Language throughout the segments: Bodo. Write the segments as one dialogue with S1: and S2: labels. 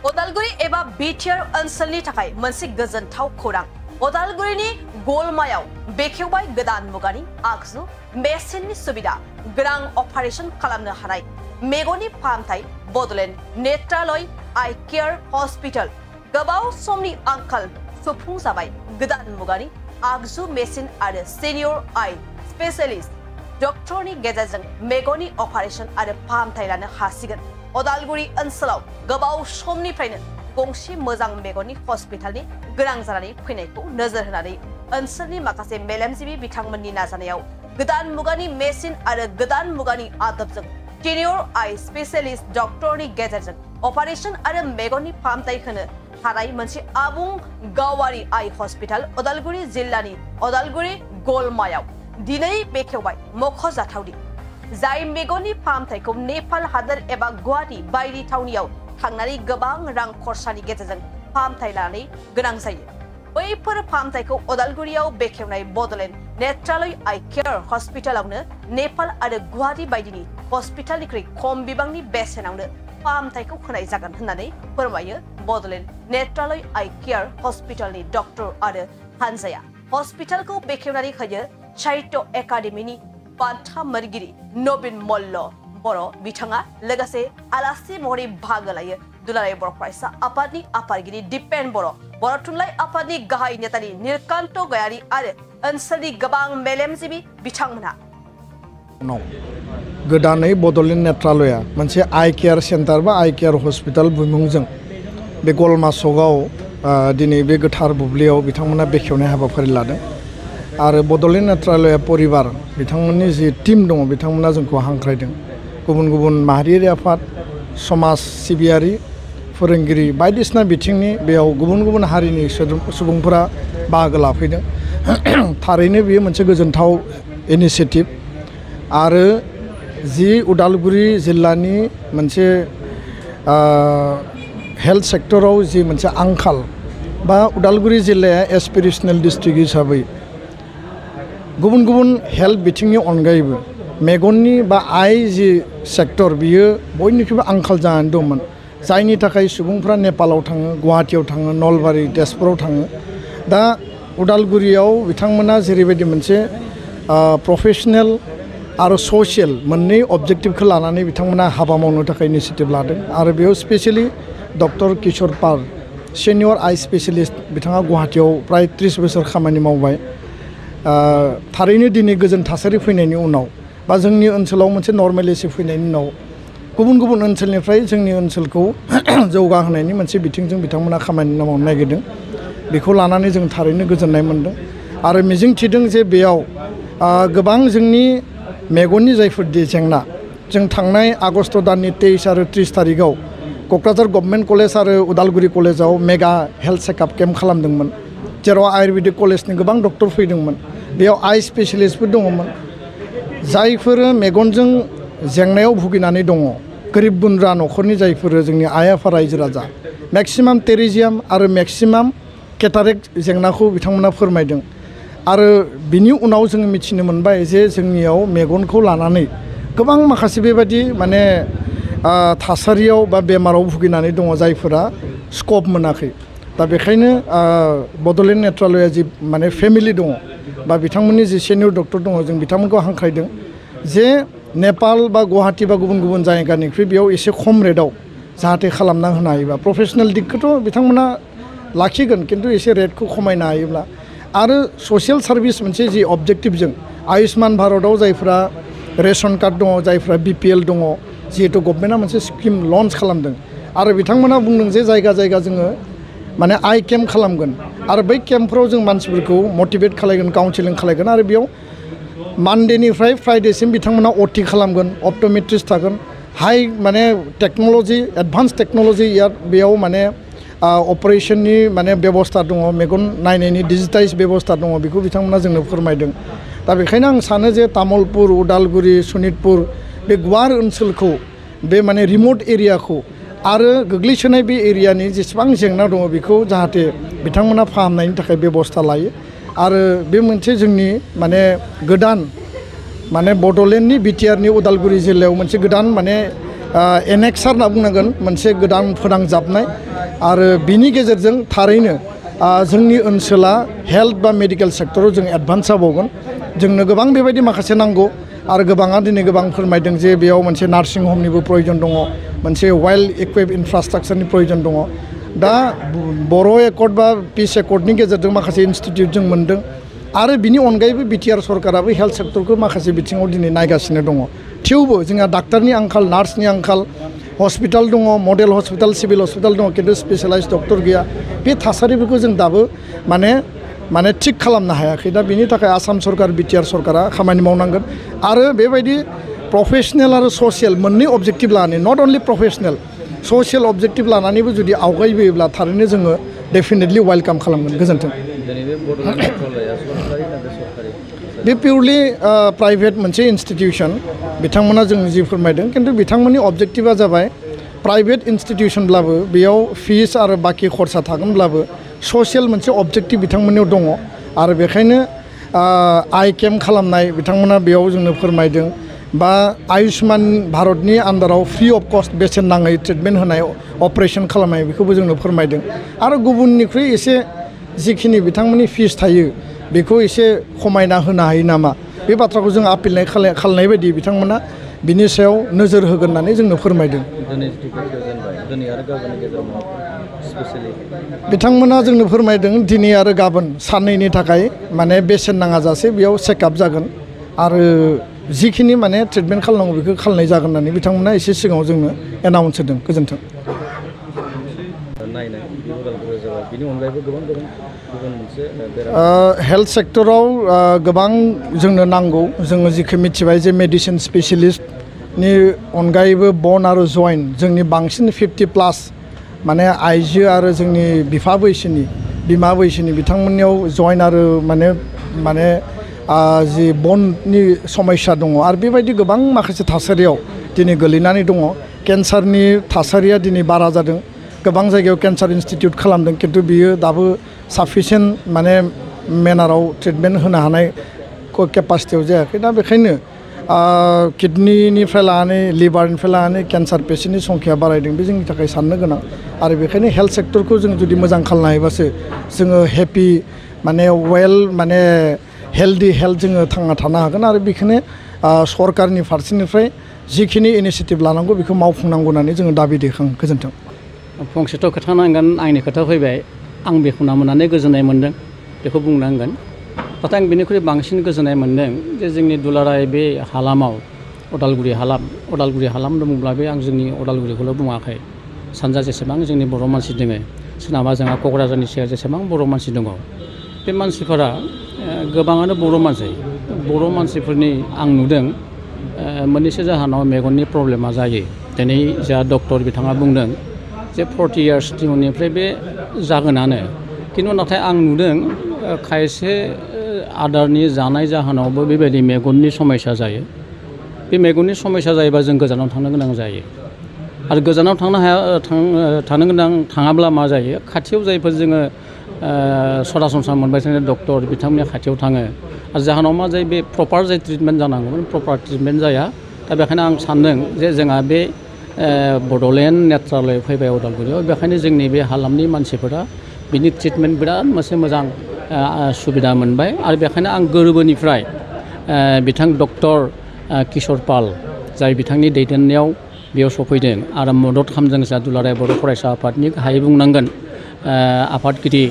S1: उदालगुरि एबा बिटिआर ओनसोलनि थाखाय मोनसे गोजोनथाव खौरां उदालगुरिनि गलमायाव बेखेवबाय गोदान मुगानि आगजु मेसिननि सुबिदा गोनां अपारेशन खालामनो हानाय मेगननि फाहामथाय बडलेण्ड नेत्रालय आइ केयार हस्पिटाल गोबाव समनि आंखाल सुफुंजाबाय गोदान मुगानि आगजु मेसिन आरो सिनियर आइ स्पेशलिस्ट डक्टरनि गेजेरजों मेगननि अपारेशन आरो फाहामथाय लानो हासिगोन उदालगुरि ओनसोलाव गोबाव समनिफ्रायनो गंसे मोजां मेगननि हस्पिटालनि गोनां जानानै फैनायखौ नोजोर होनानै ओनसोलनि माखासे मेलेमजिबि बिथांमोननि नाजानायाव गोदान मुगानि मेसिन आरो गोदान मुगानि आदबजों सिनियर आइ स्पेशलिस्ट डक्टरनि गेजेरजों अपारेशन आरो मेगननि फाहामथाय होनो हानाय मोनसे आबुं गावारि आइ हस्पिटाल उदालगुरि जिल्लानि उदालगुरि गलमायाव दिनै बेखेवबाय मख'जाथावदि जाय मेगननि फाहामथायखौ नेपाल हादोर एबा गुवाहाटी बायदि थावनियाव थांनानै गोबां रां खरसानि गेजेरजों फाहामथाय लानानै गोनां जायो बैफोर फाहामथायखौ उदालगुरियाव बेखेवनाय बडलेण्ड नेत्रालय आइ केयार हस्पिटालावनो नेपाल आरो गुवाहाटी बायदिनि हस्पिटालनिख्रुइ खम बिबांनि बेसेनावनो फाहामथायखौ होनाय जागोन होननानै फोरमायो बडलेण्ड नेत्रालय आइ केयार हस्पिटालनि डक्टर आरो हानजाया हस्पिटालखौ बेखेवनानै होयो साहित्य एकाडेमिनि बान्था मोनगिरि नवीन मल्ल बर' बिथाङा लोगोसे आलासि महरै बाहागो लायो दुलाराय बर' फरायसा आफादनि आफादगिरि दिपेन बर' थुनलाइ आफादनि गाहाय नेतानि नीलकान्त गयारी आरो ओनसोलनि गोबां मेलेमजिबि बिथांमोनहा
S2: गोदानै बडलेण्ड नेत्रालया मोनसे आइ केयार सेन्टार बा आइ केयार हस्पिटाल बिमुंजों बे गलमा सकआव दिनै बे गोथार बुब्लियाव बिथांमोना बेखेवनाय हाबाफारि लादों आरो बडलेण्ड नेत्रालया परिबार बिथांमोननि जि टीम दङ बिथांमोना जोंखौ हांख्रायदों गुबुन गुबुन माहारियारि आफाद समाज सिबियारि फोरोंगिरि बायदिसिना बिथिंनि बेयाव गुबुन गुबुन हारिनि सुबुंफोरा बाहागो लाफैदों थारैनो बेयो मोनसे गोजोनथाव इनिशिएटिभ आरो जि उदालगुरि जिल्लानि मोनसे हेल्थ सेक्टराव जि मोनसे आंखाल बा उदालगुरि जिल्लाया एस्पिरेशनेल डिस्ट्रिक्ट हिसाबै गुबुन गुबुन हेल्थ बिथिंनि अनगायैबो मेगननि बा आइ जि सेक्टर बियो बयनिख्रुइबो आंखाल जानानै दंमोन जायनि थाखाय सुबुंफ्रा नेपालाव थाङो गुवाहाटीयाव थाङो नलबारि तेजपुराव थाङो दा उदालगुरियाव बिथांमोना जेरैबायदि मोनसे प्रफेशनेल आरो ससियेल मोननै अबजेक्टिभखौ लानानै बिथांमोना हाबा मावनो थाखाय इनिशिएटिभ लादों आरो बेयाव स्पेशेलि डक्टर किशोर पाल सिनियर आइ स्पेशलिस्ट बिथाङा गुवाहाटीयाव प्राय 30 बोसोर खामानि मावबाय थारैनो दिनै गोजोन थासारि फैनायनि उनाव बा जोंनि ओनसोलाव मोनसे नर्मेलिटी फैनायनि उनाव गुबुन गुबुन ओनसोलनिफ्राय जोंनि ओनसोलखौ जौगाहोनायनि मोनसे बिथिंजों बिथांमोना खामानि मावनो नागिरदों बेखौ लानानै जों थारैनो गोजोननाय मोनदों आरो मिजिं थिदों जे बेयाव गोबां जोंनि मेगननि जायफोर जेंना जों थांनाय आगस्ट दाननि 23 आरो 30 थारिखआव क'क्राझार गभर्नमेन्ट कलेज आरो उदालगुरि कलेजाव मेगा हेल्थ चेकआप केम्प खालामदोंमोन जेराव आयुर्वेदिक कलेजनि गोबां डक्टर फैदोंमोन बेयाव आइ स्पेशलिस्टफोर दङमोन जायफोर मेगनजों जेंनायाव भुगिनानै दङ गोरिब गुन्द्रा न'खरनि जायफोर जोंनि आइ आफा रायजो राजा मेक्सिमाम टेरिजियाम आरो मेक्सिमाम केटारेक्ट जेंनाखौ बिथांमोना फोरमायदों आरो बिनि उनाव जोङो मिथिनो मोनबाय जे जोंनियाव मेगनखौ लानानै गोबां माखासे बेबायदि माने थासारियाव बा बेमाराव भुगिनानै दङ जायफोरा स्कप मोनाखै दा बेखायनो बडलेण्ड नेत्रालया जि माने फेमिलि दङ बा बिथांमोननि जि सिनियर डक्टर दङ जों बिथांमोनखौ हांख्रायदों जे नेपाल बा गुवाहाटी बा गुबुन गुबुन जायगानिख्रुइ बेयाव एसे खम रेटआव जाहाथे खालामना होनो हायोबा प्रफेशनेल दिगखौथ' बिथांमोना लाखिगोन खिन्थु एसे रेटखौ खमायनो हायोब्ला आरो ससियेल सार्भिस मोनसे जि अबजेक्टिभजों आयुष्मान भारतआव जायफ्रा रेशन कार्ड दङ जायफ्रा BPL दङ जिहेतु गभर्नमेन्टआ मोनसे स्किम लन्च खालामदों आरो बिथांमोना बुंदों जे जायगा जायगा जोङो माने आइ केम्प खालामगोन आरो बै केम्पफ्राव जों मानसिफोरखौ मटिभेट खालामगोन काउन्सिलिं खालामगोन आरो बेयाव मानडेनिफ्राय फ्राइडेसिम बिथांमोना OT खालामगोन अप्ट'मेट्रिस्ट थागोन हाई माने टेक्न'लजि एडभान्स टेक्न'लजि बेयाव माने अपारेशननि माने बेबस्था दङ मेगन नायनायनि डिजिटाइज बेबस्था दङ बेखौ बिथांमोना जोंनो फोरमायदों दा बेखायनो आं सानो जे तामुलपुर उदालगुरि सनितपुर बे गुवार ओनसोलखौ बे माने रिमोट एरियाखौ आरो गोग्लैसोनाय बे एरियानि जेसेबां जेंना दङ बेखौ जाहाथे बिथांमोना फाहामनायनि थाखाय बेबस्था लायो आरो बे मोनसे जोंनि माने गोदान माने बडलेण्डनि बिटिआरनि उदालगुरि जिल्लायाव मोनसे गोदान माने एनेक्सार होनना बुंनांगोन मोनसे गोदान फोनांजाबनाय आरो बिनि गेजेरजों थारैनो जोंनि ओनसोला हेल्थ बा मेडिकेल सेक्टराव जों एडभान्स जाबावगोन जोंनो गोबां बेबायदि माखासे नांगौ आरो गोबाङा दिनै गोबां फोरमायदों जे बेयाव मोनसे नार्सिं हमनिबो प्रयोजन दङ मोनसे वेल इकुइप इनफ्रास्ट्राक्चारनि प्रयोजन दङ दा बर' एकर्ड बा पिस एकर्डनि गेजेरजों माखासे इनस्टिटिउट जों मोन्दों आरो बिनि अनगायैबो बिटिआर सरकाराबो हेल्थ सेक्टरखौ माखासे बिथिङाव दिनै नायगासिनो दङ थेवबो जोंहा डाक्टारनि आंखाल नार्सनि आंखाल हस्पिटाल दङ मडेल हस्पिटाल सिभिल हस्पिटाल दङ खिन्थु स्पेशलाइज डक्टर गैया बे थासारिफोरखौ जों दाबो माने थिक खालामनो हायाखै दा बिनि थाखाय आसाम सरकार बिटिआर सरकारा खामानि मावनांगोन आरो बेबायदि प्रफेशनेल आरो ससियेल मोननै अबजेक्टिभ लानानै not only professional social objective लानानैबो जुदि आवगायबोयोब्ला थारैनो जोङो डेफिनेटलि वेलकाम खालामगोन गोजोन्थों बे पिउरलि प्राइभेट मोनसे इन्स्टिटिउसन बिथांमोना जों जि फोरमायदों खिन्थु बिथांमोननि अबजेक्टिभा जाबाय प्राइभेट इन्स्टिटिउसनब्लाबो बेयाव फिस आरो बाखि खरसा थागोनब्लाबो ससियेल मोनसे अबजेक्टिभ बिथांमोननियाव दङ आरो बेखायनो आइ केम्प खालामनाय बिथांमोना बेयाव जोंनो फोरमायदों बा आयुष्मान भारतनि आन्दाराव फ्रि अफ कस्ट बेसेन नाङै ट्रिटमेन्ट होनाय अपारेशन खालामनाय बेखौबो जोंनो फोरमायदों आरो गुबुननिख्रुइ एसे जिखिनि बिथांमोननि फिस थायो बेखौ एसे खमायना होनो हायो नामा बे बाथ्राखौ जों आपिल खालामनाय बायदि बिथांमोना बिनि सायाव नोजोर होगोन होननानै जोंनो फोरमायदों बिथांमोना जोंनो फोरमायदों दिनै आरो गाबोन साननैनि थाखाय माने बेसेन नाङा जासे बेयाव चेकआप जागोन आरो जिखिनि माने ट्रिटमेन्ट खालामनांगौ बेखौ खालामनाय जागोन होननानै बिथांमोना एसे सिगाङाव जोंनो एनाउन्स होदों गोजोन्थों हेल्थ सेक्टराव गोबां जोंनो नांगौ जोङो जिखौ मिथिबाय जे मेडिसिन स्पेसियलिस्टनि अनगायैबो बन आरो जइन्ट जोंनि बांसिन 50+ माने आइजो आरो जोंनि बिफा बैसोनि बिमा बैसोनि बिथांमोननियाव जइन्ट आरो माने जि बननि समस्या दङ आरो बेबायदि गोबां माखासे थासारियाव दिनै गोलैनानै दङ केन्सारनि थासारिया दिनै बारा जादों गोबां जायगायाव केन्सार इन्स्टिटिउट खालामदों खिन्थु बियो दाबो साफिसियेन्ट माने मेनाराव ट्रिटमेन्ट होनो हानाय केपासिटियाव जायाखै दा बेखायनो किडनिनिफ्राय लानानै लिभारनिफ्राय लानानै केन्सार पेसेन्टनि संख्या बारायदों बे जोंनि थाखाय साननो गोनां आरो बेखायनो हेल्थ सेक्टरखौ जों जुदि मोजां खालामनो हायोबासो जोङो हेपि माने वेल माने हेल्दी हेल्थ जोङो थांना थानो हागोन आरो बेखौनो सरकारनि फारसेनिफ्राय जिखिनि इनिशिएटिभ लानांगौ बेखौ मावफुंनांगौ होननानै जोङो दाबि दैखाङो गोजोन्थों
S3: फंसेथ' खोथा नांगोन आंनि खोथा फैबाय आं बेखौ मोननानै गोजोननाय मोन्दों बेखौ बुंनांगोन नाथाय आं बेनिख्रुइ बांसिन गोजोननाय मोन्दों जे जोंनि दुलाराय बे हालामाव उदालगुरि हालाम दंब्ला बे आं जोंनि उदालगुरिखौल' बुङाखै सानजा जेसेबां जोंनि बर' मानसि दङ सोनाबा जोंहा क'क्राझारनि सायाव जेसेबां बर' मानसि दङ बे मानसिफोरा गोबाङानो बर' मानसिफोरनि आं नुदों मोननैसो जाहोनाव मेगननि प्रब्लेमा जायो दिनै जा डक्टर बिथाङा बुंदों जे 40 इयार्सनि उननिफ्राय बे जागोनानो खिन्थु नाथाय आं नुदों खायसे आदारनि जानाय जाहोनावबो बेबायदि मेगननि समस्या जायो बे मेगननि समस्या जायोबा जों गोजानाव थांनो गोनां जायो आरो गोजानाव थाङाब्ला मा जायो खाथियाव जायफोर जोङो सरासनस्रा मोनबाय थानाय डक्टर बिथांमोननि खाथियाव थाङो आरो जाहोनाव मा जायो बे प्रपार जाय ट्रिटमेन्ट जानांगौमोन प्रपार ट्रिटमेन्ट जाया दा बेखायनो आं सान्दों जे जोंहा बे बड'लेण्ड नेत्रालय फैबाय उदालगुरियाव बेखायनो जोंनि बे हालामनि मानसिफोरा बिनि ट्रिटमेन्ट बिराद मोनसे मोजां सुबिदा मोनबाय आरो बेखायनो आं गोरबोनिफ्राय बिथां डक्टर किशोर पाल जाय बिथांनि दैदेननायाव बेयाव सफैदों आरो मदद खालामदों जा दुलाराय बर' फरायसा आफादनि गाहाय बुंनांगोन आफादगिरि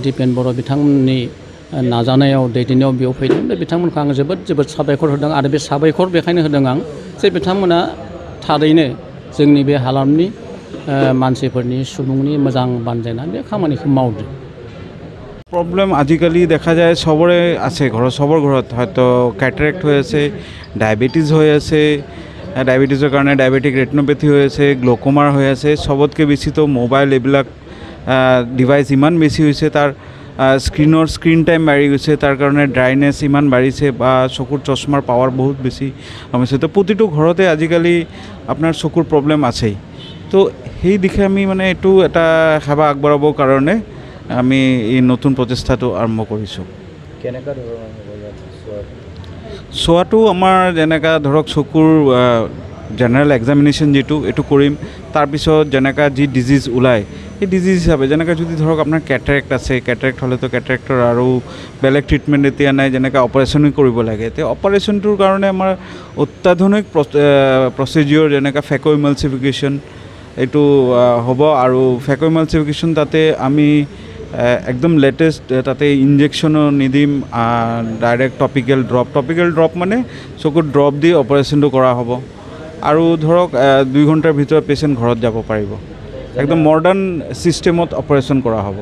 S3: दिपेन बर' बिथांमोननि नाजानायाव दैदेननायाव बेयाव फैदों बे बिथांमोनखौ आं जोबोद साबायखर होदों आरो बे साबायखर बेखायनो होदों आं जे बिथांमोना थारैनो जोंनि बे हालामनि मानसिफोरनि सुबुंनि मोजां बानजायना बे खामानिखौ मावदों
S4: प्रब्लेम आजिकाলি দেখা যায় সবৰে আছে সবৰ ঘৰত হয়তো ক্যাটাৰেক্ট হৈ আছে ডায়াবেটিছ হৈ আছে ডায়াবেটিছৰ কাৰণে ডায়াবেটিক ৰেটিনোপেথি হৈ আছে গ্ল'কোমাৰ হৈ আছে সবতকৈ বেছি তো মোবাইল এইবিলাক ডিভাইচ ইমান বেছি হৈছে তাৰ স্ক্ৰীণ টাইম বাঢ়ি গৈছে তাৰ কাৰণে ড্ৰাইনেছ ইমান বাঢ়িছে বা চকুৰ চশমাৰ পাৱাৰ বহুত বেছি কমিছে তো প্ৰতিটো ঘৰতে আজিকালি আপোনাৰ চকুৰ প্ৰব্লেম আছেই তো সেই দিশে আমি মানে এইটো এটা সেৱা আগবঢ়াবৰ কাৰণে আমি এই নতুন প্ৰচেষ্টাটো আৰম্ভ কৰিছোঁ চোৱাটো আমাৰ যেনেকুৱা ধৰক চকুৰ জেনেৰেল এক্সামিনেশ্যন যিটো এইটো কৰিম তাৰপিছত যেনেকৈ যি ডিজিজ ওলায় সেই ডিজিজ হিচাপে যেনেকৈ যদি ধৰক আপোনাৰ কেটাৰেক্ট আছে কেটাৰেক্ট হ'লেতো কেটাৰেক্টৰ আৰু বেলেগ ট্ৰিটমেণ্ট এতিয়া নাই যেনেকৈ অপাৰেশ্যনো কৰিব লাগে এতিয়া অপাৰেশ্যনটোৰ কাৰণে আমাৰ অত্যাধুনিক প্ৰচিডিঅ'ৰ যেনেকৈ ফেক' ইমালচিফিকেশ্যন এইটো হ'ব আৰু ফেক' ইমালচিফিকেশ্যন তাতে আমি একদম লেটেষ্ট তাতে ইনজেকশ্যনো নিদিম ডাইৰেক্ট টপিকেল ড্ৰপ মানে চকুত ড্ৰপ দি অপাৰেশ্যনটো কৰা হ'ব আৰু ধৰক 2 ঘণ্টাৰ ভিতৰত পেচেণ্ট ঘৰত যাব পাৰিব একদম মডাৰ্ণ ছিষ্টেমত অপাৰেশ্যন কৰা হ'ব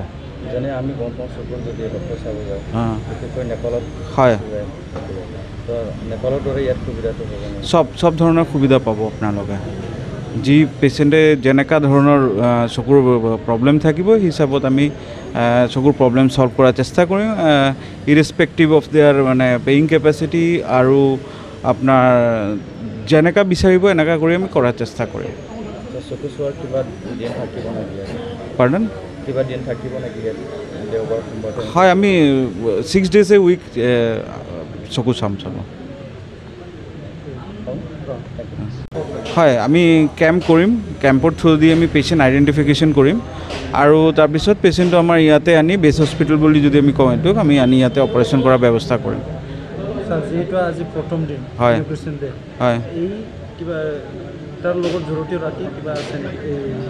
S5: যেনে আমি গম পাওঁ চকুৰ যদি ডক্টৰ চাব যাওঁ বিশেষকৈ নেপালত
S4: হয়
S5: তো নেপালৰ দৰে ইয়াত সুবিধাটো হ'ব
S4: সব ধৰণৰ সুবিধা পাব আপোনালোকে যি পেচেণ্টে যেনেকুৱা ধৰণৰ চকুৰ প্ৰব্লেম থাকিব সেই হিচাপত আমি চকুৰ প্ৰব্লেম সলভ কৰাৰ চেষ্টা কৰিম ইৰেছপেক্টিভ অফ দেয়াৰ মানে পেয়িং কেপাচিটি আৰু আপোনাৰ যেনেকুৱা বিচাৰিব এনেকুৱা কৰি আমি কৰাৰ চেষ্টা কৰিম
S5: চকু চোৱাৰ কিবা দিন থাকিব নেকি
S4: পাৰ্ডন
S5: কিবা দিন থাকিব নেকি দেওবাৰ সোমবাৰ
S4: হয় আমি 6 days a week চকু চাম হয় আমি কেম্প কৰিম কেম্পৰ থ্ৰুদি আমি পেচেণ্ট আইডেণ্টিফিকেশ্যন কৰিম আৰু তাৰপিছত পেচেণ্টটো আমাৰ ইয়াতে আনি বেছ হস্পিটেল বুলি যদি আমি কওঁ এইটোক আমি আনি ইয়াতে অপাৰেশ্যন কৰাৰ ব্যৱস্থা কৰিম
S6: যিহেতু আজি প্ৰথম দিন
S4: হয় হয়
S6: এই কিবা তাৰ লগত জড়িত ৰাখি কিবা আছে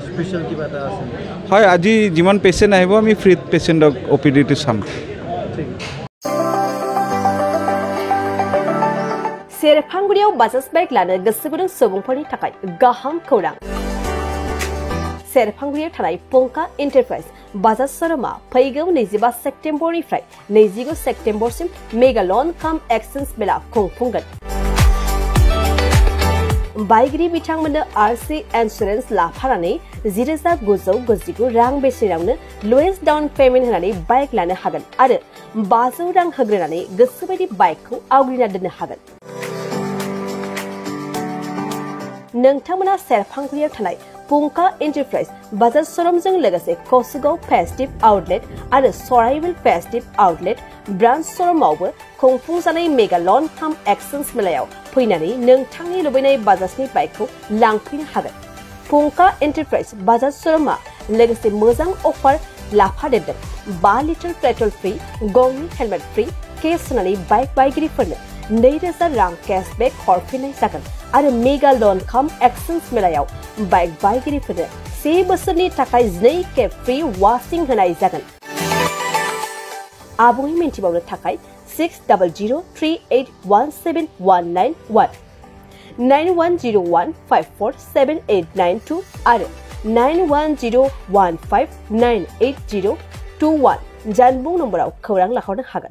S6: স্পেচিয়েল কিবা এটা আছে
S4: হয় আজি যিমান পেচেণ্ট আহিব আমি ফ্ৰীত পেচেণ্টক অপিডিটো চাম
S1: सेरफांगुरियाव बाजाज बाइक लानो गोसो गुदुं सुबुंफोरनि थाखाय गाहाम खौरां सेरफांगुरियाव थानाय पंका एन्टारप्राइज बाजाज शोरूमा फैगौ 25 सेप्तेम्बरनिफ्राय 29 सेप्तेम्बरसिम मेगा लन काम एक्सचेन्ज मेला खुंफुंगोन बाइगिरि बिथांमोननो आरसि इन्सुरेन्स लाफानानै 10,999 रां बेसेनावनो लवेस्ट डाउन पेमेन्ट होनानै बाइक लानो हागोन आरो 500 रां होग्रोनानै गोसोबायदि बाइकखौ आवग्रिना दोननो हागोन नोंथांमोना सेरफांगुरियाव थानाय पंका एन्टारप्राइज बाजाज शोरूमजों लोगोसे कसुगाव फेस्टिव आउटलेट आरो सराइबिल फेस्टिव आउटलेट ब्रान्च शोरूमावबो खुंफुंजानाय मेगा लन काम एक्सचेन्ज मेलायाव फैनानै नोंथांनि लुबैनाय बाजाजनि बाइकखौ लांफैनो हागोन पंका एन्टारप्राइज बाजाज शोरूमा लोगोसे मोजां अफार लाफादेरदों 5 लिटार पेट्रल फ्री गंनि हेलमेट फ्री केस होनानै बाइक बायगिरिफोरनो 2,000 रां केशबेक हरफिननाय जागोन आरो मेगा लन काम एक्सचेन्ज मेलायाव बाइक बायगिरिफोरनो 1 बोसोरनि थाखाय 2 खेब फ्री वाशिं होनाय जागोन आबुङै मिन्थिबावनो थाखाय 6003817191 9101547892 आरो 9101598021 जानबुं नम्बराव खौरां लाहरनो हागोन